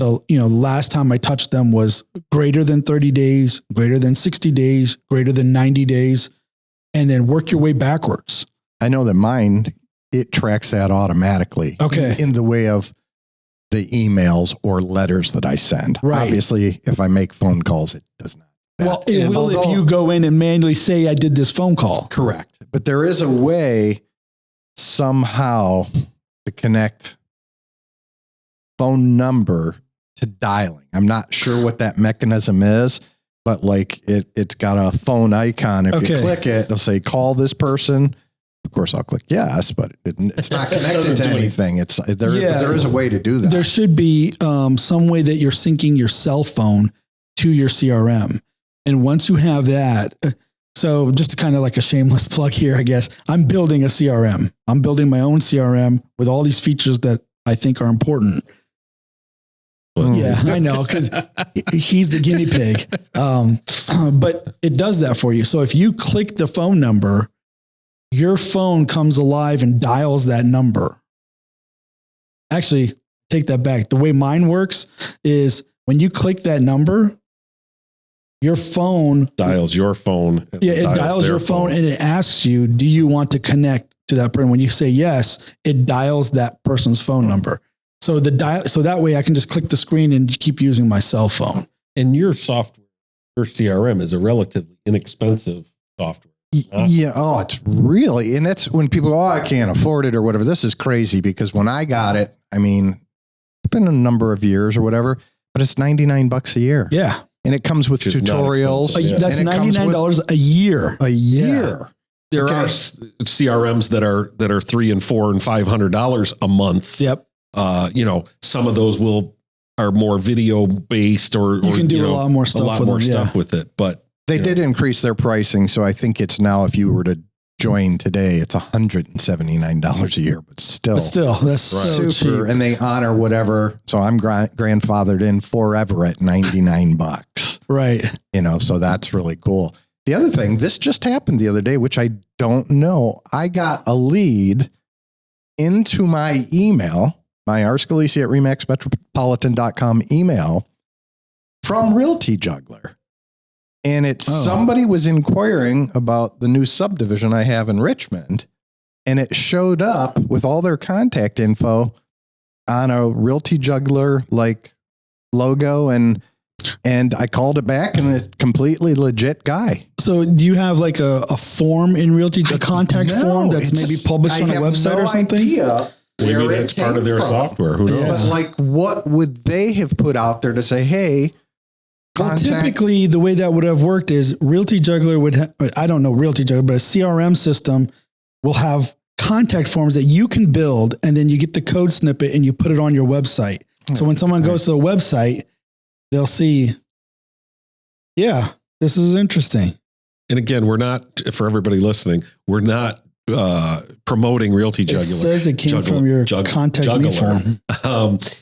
last time I touched them was greater than 30 days, greater than 60 days, greater than 90 days, and then work your way backwards. I know that mine, it tracks that automatically. Okay. In the way of the emails or letters that I send. Right. Obviously, if I make phone calls, it does not. Well, it will if you go in and manually say I did this phone call. Correct. But there is a way somehow to connect phone number to dialing. I'm not sure what that mechanism is, but like it's got a phone icon. If you click it, it'll say call this person. Of course, I'll click yes, but it's not connected to anything. There is a way to do that. There should be some way that you're syncing your cell phone to your CRM. And once you have that, so just to kind of like a shameless plug here, I guess, I'm building a CRM. I'm building my own CRM with all these features that I think are important. Yeah, I know, because he's the guinea pig. But it does that for you. So if you click the phone number, your phone comes alive and dials that number. Actually, take that back. The way mine works is when you click that number, your phone dials your phone. Yeah, it dials your phone and it asks you, do you want to connect to that person? When you say yes, it dials that person's phone number. So so that way I can just click the screen and keep using my cell phone. And your software, your CRM is a relatively inexpensive software. Yeah. Oh, it's really, and that's when people go, I can't afford it or whatever. This is crazy because when I got it, I mean, it's been a number of years or whatever, but it's $99 a year. Yeah. And it comes with tutorials. That's $99 a year. A year. Yeah. There are CRMs that are $300 and $400 and $500 a month. Yep. Some of those are more video based or you can do a lot more stuff with it, but they did increase their pricing. So I think it's now, if you were to join today, it's $179 a year, but still that's so super cheap. And they honor whatever. So I'm grandfathered in forever at $99. Right. So that's really cool. The other thing, this just happened the other day, which I don't know. I got a lead into my email, my rscalisi at remaxmetropolitan.com email from Realty Juggler. And somebody was inquiring about the new subdivision I have in Richmond, and it showed up with all their contact info on a Realty Juggler like logo, and I called it back, and it's completely legit guy. So do you have like a form in Realty, a contact form that's maybe published on a website or something? Maybe that's part of their software. Who knows? But like, what would they have put out there to say, hey, well, typically the way that would have worked is Realty Juggler I don't know Realty Juggler, but a CRM system will have contact forms that you can build, and then you get the code snippet and you put it on your website. So when someone goes to the website, they'll see, yeah, this is interesting. And again, we're not, for everybody listening, we're not promoting Realty Juggler. It says it came from your contact me form.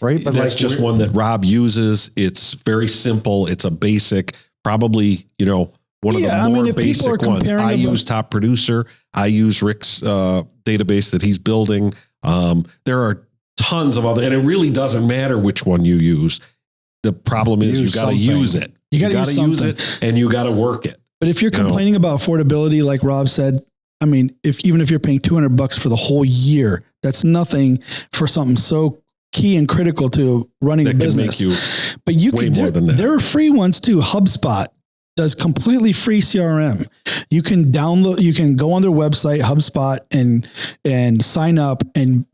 Right. But that's just one that Rob uses. It's very simple. It's a basic, probably, one of the more basic ones. I use Top Producer. I use Rick's database that he's building. There are tons of other, and it really doesn't matter which one you use. The problem is you got to use it. You got to use it, and you got to work it. But if you're complaining about affordability, like Rob said, I mean, even if you're paying $200 for the whole year, that's nothing for something so key and critical to running a business. But you can, there are free ones too. HubSpot does completely free CRM. You can you can go on their website, HubSpot, and sign up, and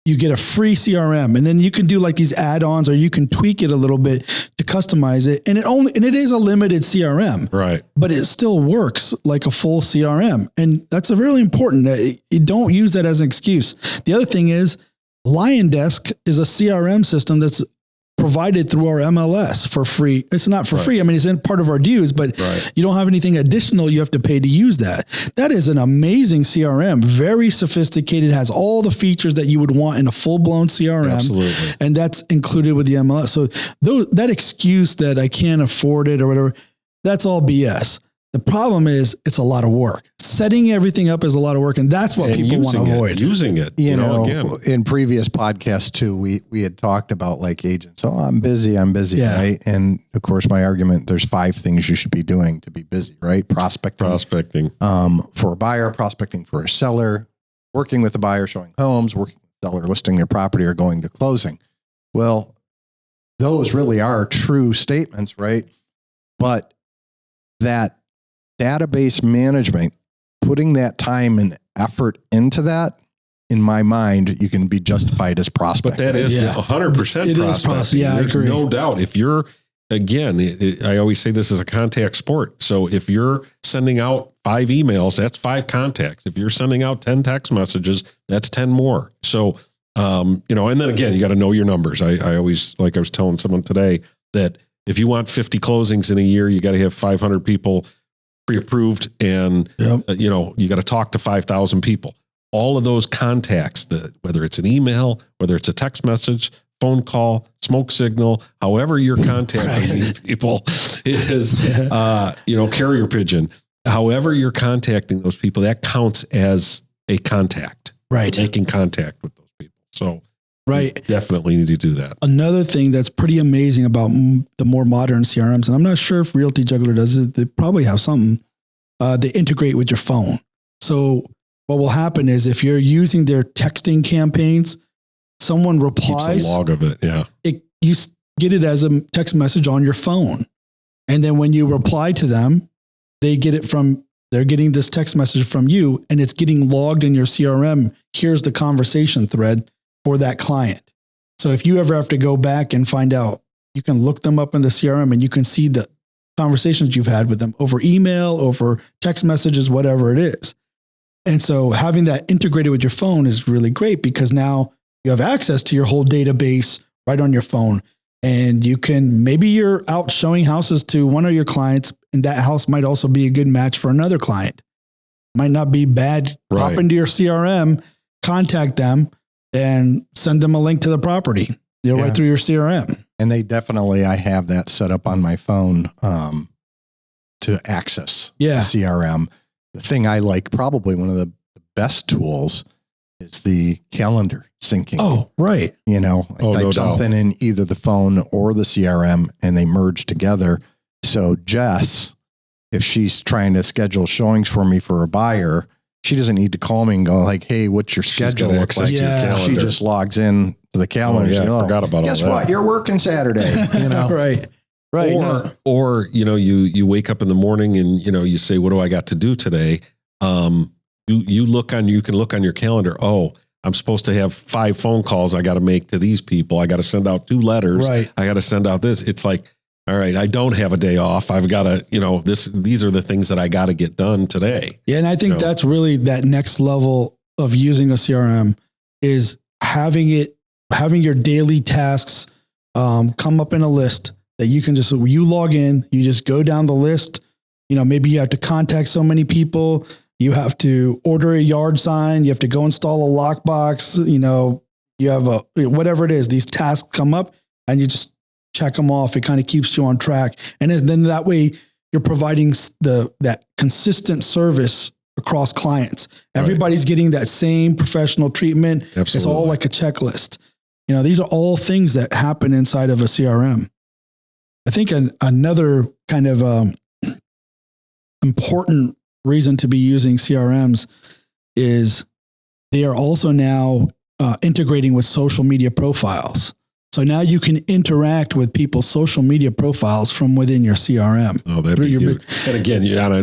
you get a free CRM, and then you can do like these add-ons, or you can tweak it a little bit to customize it. And it is a limited CRM, right? But it still works like a full CRM. And that's really important. You don't use that as an excuse. The other thing is LionDesk is a CRM system that's provided through our MLS for free. It's not for free. I mean, it's in part of our dues, but you don't have anything additional you have to pay to use that. That is an amazing CRM, very sophisticated, has all the features that you would want in a full-blown CRM. Absolutely. And that's included with the MLS. So that excuse that I can't afford it or whatever, that's all BS. The problem is it's a lot of work. Setting everything up is a lot of work, and that's what people want to avoid. Using it, you know, again. In previous podcasts too, we had talked about like agents. Oh, I'm busy, right? And of course, my argument: there's 5 things you should be doing to be busy, right? Prospecting, for a buyer, prospecting for a seller, working with the buyer, showing homes, working with the seller, listing their property, or going to closing. Well, those really are true statements, right? But that database management, putting that time and effort into that, in my mind, you can be justified as prospecting. But that is 100% prospecting. Yeah, there's no doubt. If you're, again, I always say this is a contact sport. So if you're sending out 5 emails, that's 5 contacts. If you're sending out 10 text messages, that's 10 more. So, and then again, you got to know your numbers. I always, like I was telling someone today, that if you want 50 closings in a year, you got to have 500 people pre-approved, and you got to talk to 5,000 people. All of those contacts, whether it's an email, whether it's a text message, phone call, smoke signal, however you're contacting these people is, carrier pigeon. However you're contacting those people, that counts as a contact. Right. Making contact with those people. So you definitely need to do that. Another thing that's pretty amazing about the more modern CRMs, and I'm not sure if Realty Juggler does it, they probably have something, they integrate with your phone. So what will happen is if you're using their texting campaigns, someone replies. Keeps a log of it, you get it as a text message on your phone. And then when you reply to them, they're getting this text message from you, and it's getting logged in your CRM. Here's the conversation thread for that client. So if you ever have to go back and find out, you can look them up in the CRM and you can see the conversations you've had with them over email, over text messages, whatever it is. And so having that integrated with your phone is really great, because now you have access to your whole database right on your phone. And maybe you're out showing houses to one of your clients, and that house might also be a good match for another client. Might not be bad. Right. Hop into your CRM, contact them, and send them a link to the property. Right through your CRM. And I have that set up on my phone to access the CRM. The thing I like, probably one of the best tools, is the calendar syncing. Oh, right. I type something in either the phone or the CRM, and they merge together. So Jess, if she's trying to schedule showings for me for a buyer, she doesn't need to call me and go like, "Hey, what's your schedule look like?" She just logs in to the calendar. I forgot about guess all that. What? You're working Saturday. Right. Or you wake up in the morning and you say, "What do I got to do today?" You can look on your calendar. Oh, I'm supposed to have 5 phone calls I got to make to these people. I got to send out 2 letters. Right. I got to send out this. It's like, all right, I don't have a day off. I've got to, these are the things that I got to get done today. Yeah. And I think that's really that next level of using a CRM is having your daily tasks come up in a list that you can you log in, you just go down the list. Maybe you have to contact so many people. You have to order a yard sign. You have to go install a lockbox. You have whatever it is, these tasks come up and you just check them off. It kind of keeps you on track. And then that way you're providing that consistent service across clients. Everybody's getting that same professional treatment. Absolutely. It's all like a checklist. These are all things that happen inside of a CRM. I think another kind of important reason to be using CRMs is they are also now integrating with social media profiles. So now you can interact with people's social media profiles from within your CRM. Oh, that'd be huge. And again,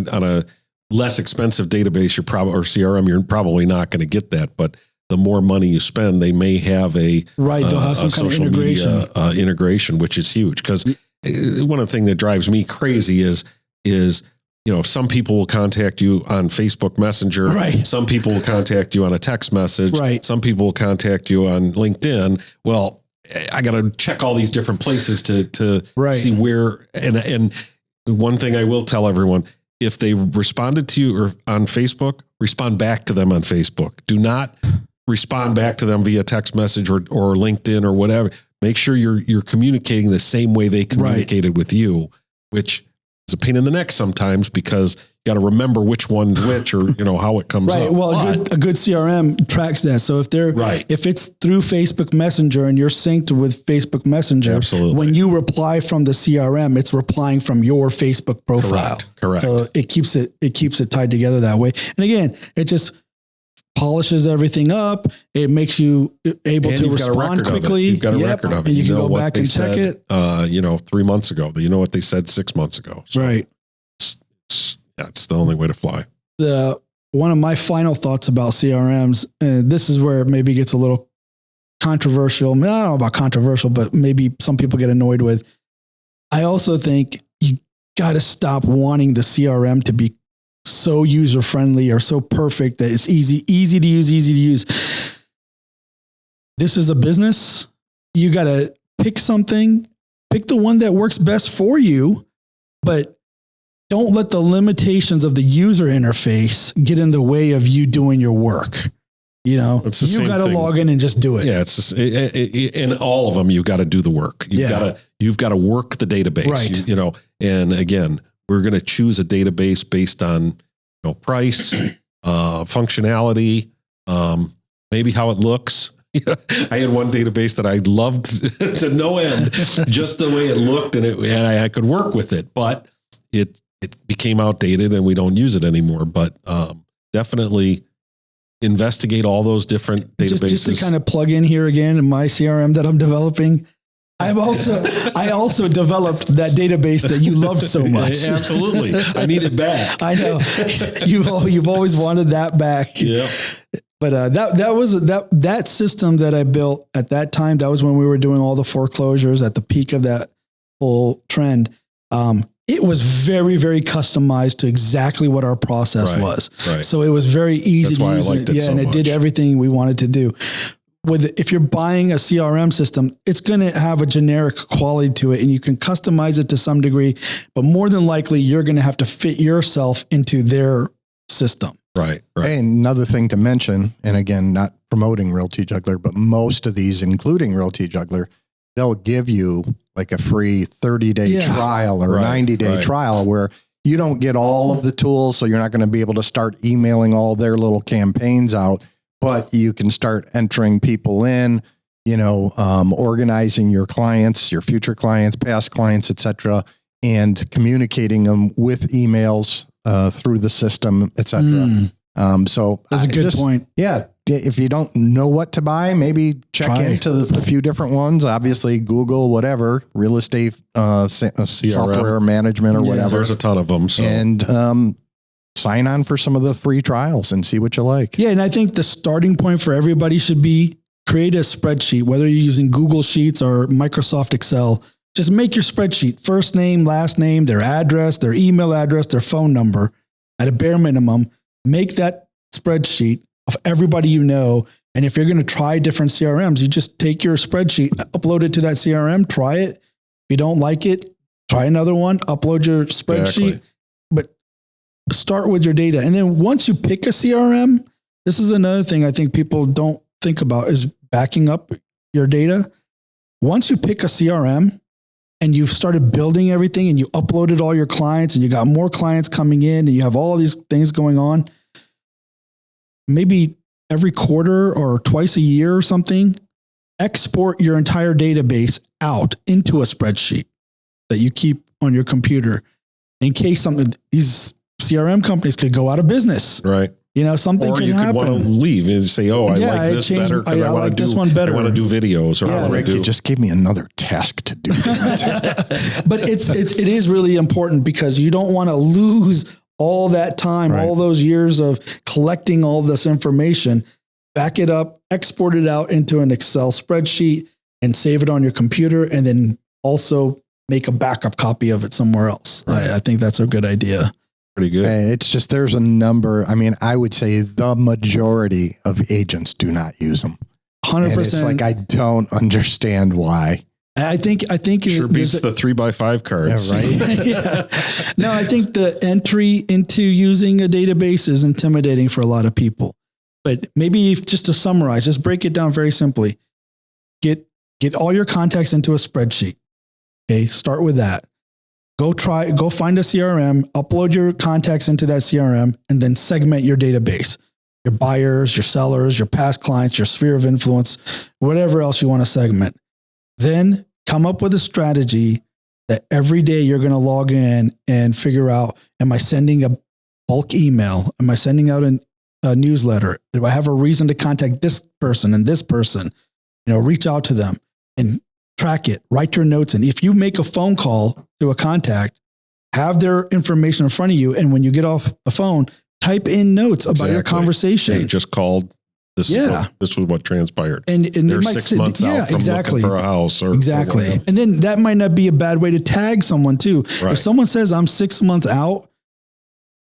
on a less expensive database, or CRM, you're probably not going to get that. But the more money you spend, they may have they'll have some kind of integration. Integration, which is huge. Because one of the things that drives me crazy is some people will contact you on Facebook Messenger. Right. Some people will contact you on a text message. Right. Some people will contact you on LinkedIn. Well, I got to check all these different places to see where, and one thing I will tell everyone, if they responded to you or on Facebook, respond back to them on Facebook. Do not respond back to them via text message or LinkedIn or whatever. Make sure you're communicating the same way they communicated with you, which is a pain in the neck sometimes because you got to remember which one's which or, how it comes up. Well, a good CRM tracks that. So if it's through Facebook Messenger and you're synced with Facebook Messenger, absolutely, when you reply from the CRM, it's replying from your Facebook profile. Correct. So it keeps it tied together that way. And again, it just polishes everything up. It makes you able to respond quickly. You've got a record of it. And you can go back and check it. 3 months ago. You know what they said 6 months ago. So right. It's the only way to fly. One of my final thoughts about CRMs, and this is where it maybe gets a little controversial. I mean, I don't know about controversial, but maybe some people get annoyed with. I also think you got to stop wanting the CRM to be so user friendly or so perfect that it's easy to use. This is a business. You got to pick the one that works best for you, but don't let the limitations of the user interface get in the way of you doing your work. You got to log in and just do it. Yeah, it's in all of them. You've got to do the work. You've got to work the database. Right. And again, we're going to choose a database based on price, functionality, maybe how it looks. I had one database that I loved to no end, just the way it looked, and I could work with it, but it became outdated and we don't use it anymore. But definitely investigate all those different databases. Just to kind of plug in here again in my CRM that I'm developing. I also developed that database that you loved so much. Absolutely. I need it back. I know you've always wanted that back. Yeah. But that system that I built at that time, that was when we were doing all the foreclosures at the peak of that whole trend. It was very, very customized to exactly what our process was. Right. So it was very easy to use. And it did everything we wanted to do. If you're buying a CRM system, it's going to have a generic quality to it and you can customize it to some degree, but more than likely you're going to have to fit yourself into their system. Right. Hey, another thing to mention, and again, not promoting Realty Juggler, but most of these, including Realty Juggler, they'll give you like a free 30-day trial or 90-day trial where you don't get all of the tools. So you're not going to be able to start emailing all their little campaigns out, but you can start entering people in, organizing your clients, your future clients, past clients, et cetera, and communicating them with emails through the system, et cetera. So that's a good point. Yeah. If you don't know what to buy, maybe check into a few different ones. Obviously, Google, whatever, real estate, software management or whatever. There's a ton of them. So. And sign on for some of the free trials and see what you like. Yeah. And I think the starting point for everybody should be create a spreadsheet, whether you're using Google Sheets or Microsoft Excel. Just make your spreadsheet, first name, last name, their address, their email address, their phone number at a bare minimum. Make that spreadsheet of everybody you know. And if you're going to try different CRMs, you just take your spreadsheet, upload it to that CRM, try it. If you don't like it, try another one, upload your spreadsheet, but start with your data. And then once you pick a CRM, this is another thing I think people don't think about is backing up your data. Once you pick a CRM and you've started building everything and you uploaded all your clients and you got more clients coming in and you have all these things going on, maybe every quarter or twice a year or something, export your entire database out into a spreadsheet that you keep on your computer in case these CRM companies could go out of business. Right. Something or can you happen. Could want to leave and say, I like this better because I want to do this one better. I want to do videos or I want to do. Just give me another task to do. But it is really important because you don't want to lose all that time, all those years of collecting all this information. Back it up, export it out into an Excel spreadsheet and save it on your computer. And then also make a backup copy of it somewhere else. Right. I think that's a good idea. Pretty good. It's just, there's a number. I mean, I would say the majority of agents do not use them. 100%. And it's like, I don't understand why. I think sure beats the 3x5 cards. Yeah, right. Yeah. No, I think the entry into using a database is intimidating for a lot of people. But maybe just to summarize, just break it down very simply. Get all your contacts into a spreadsheet. Okay, start with that. Go find a CRM, upload your contacts into that CRM, and then segment your database. Your buyers, your sellers, your past clients, your sphere of influence, whatever else you want to segment. Then come up with a strategy that every day you're going to log in and figure out, am I sending a bulk email? Am I sending out a newsletter? Do I have a reason to contact this person and this person? Reach out to them and track it, write your notes. And if you make a phone call to a contact, have their information in front of you. And when you get off the phone, type in notes about your conversation. Hey, just called. This was what transpired. And they're 6 months out from looking for a house or exactly. Or and then that might not be a bad way to tag someone too. Right. If someone says I'm 6 months out,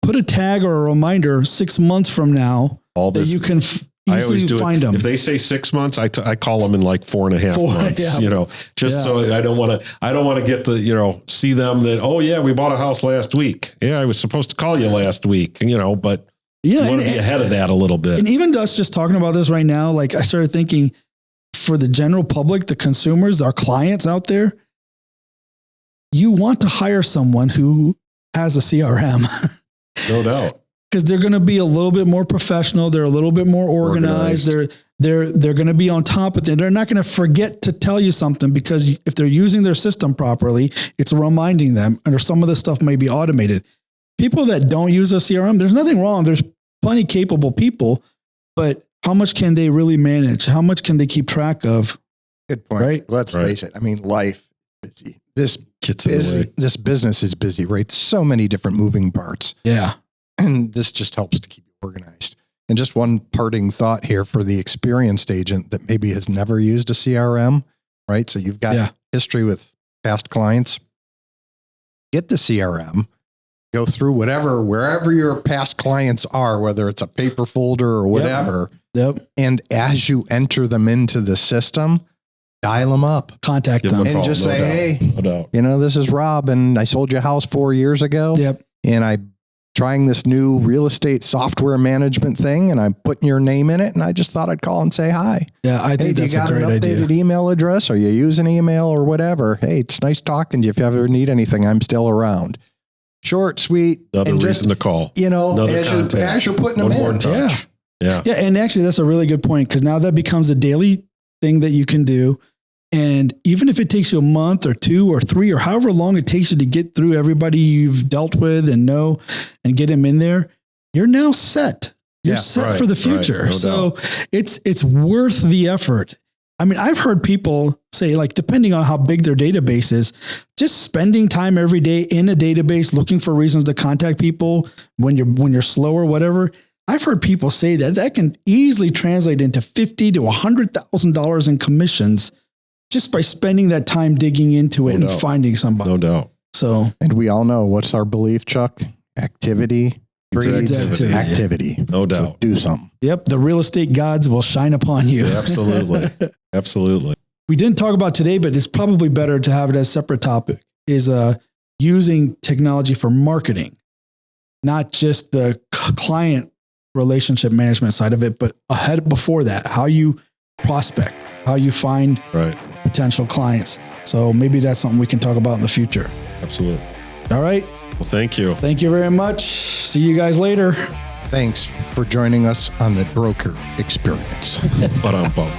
put a tag or a reminder 6 months from now that you can easily find them. If they say 6 months, I call them in like 4.5 months, so I don't want to get the, see them that, oh yeah, we bought a house last week. Yeah. I was supposed to call you last week, but you want to be ahead of that a little bit. And even us just talking about this right now, like I started thinking for the general public, the consumers, our clients out there, you want to hire someone who has a CRM. No doubt. Because they're going to be a little bit more professional. They're a little bit more organized. They're going to be on top of it. They're not going to forget to tell you something because if they're using their system properly, it's reminding them. And some of this stuff may be automated. People that don't use a CRM, there's nothing wrong. There's plenty capable people, but how much can they really manage? How much can they keep track of? Good point. Right? Let's face it. I mean, life is busy. This business is busy, right? So many different moving parts. Yeah. And this just helps to keep you organized. And just one parting thought here for the experienced agent that maybe has never used a CRM, right? So you've got history with past clients. Get the CRM, go through wherever your past clients are, whether it's a paper folder or whatever. Yep. And as you enter them into the system, dial them up, contact them, and just say, hey, this is Rob, and I sold you a house 4 years ago. Yep. And I'm trying this new real estate software management thing, and I'm putting your name in it. And I just thought I'd call and say hi. Yeah, I think that's a great idea. Do you got an updated email address? Or you use an email or whatever? Hey, it's nice talking to you. If you ever need anything, I'm still around. Short, sweet. Another reason to call. As you're putting them in. Yeah. And actually, that's a really good point because now that becomes a daily thing that you can do. And even if it takes you a month or 2 or 3 or however long it takes you to get through everybody you've dealt with and know and get them in there, you're now set. You're set for the future. Right, no doubt. It's worth the effort. I mean, I've heard people say, like, depending on how big their database is, just spending time every day in a database, looking for reasons to contact people when you're slow or whatever. I've heard people say that can easily translate into $50,000 to $100,000 in commissions just by spending that time digging into it and finding somebody. No doubt. So, and we all know what's our belief, Chuck? Activity breeds activity. No doubt. So do something. Yep. The real estate gods will shine upon you. Absolutely. Absolutely. We didn't talk about today, but it's probably better to have it as a separate topic, is using technology for marketing, not just the client relationship management side of it, but before that, how you prospect, how you find potential clients. So maybe that's something we can talk about in the future. Absolutely. All right. Well, thank you. Thank you very much. See you guys later. Thanks for joining us on the Broker Experience. Ba-dum-bum.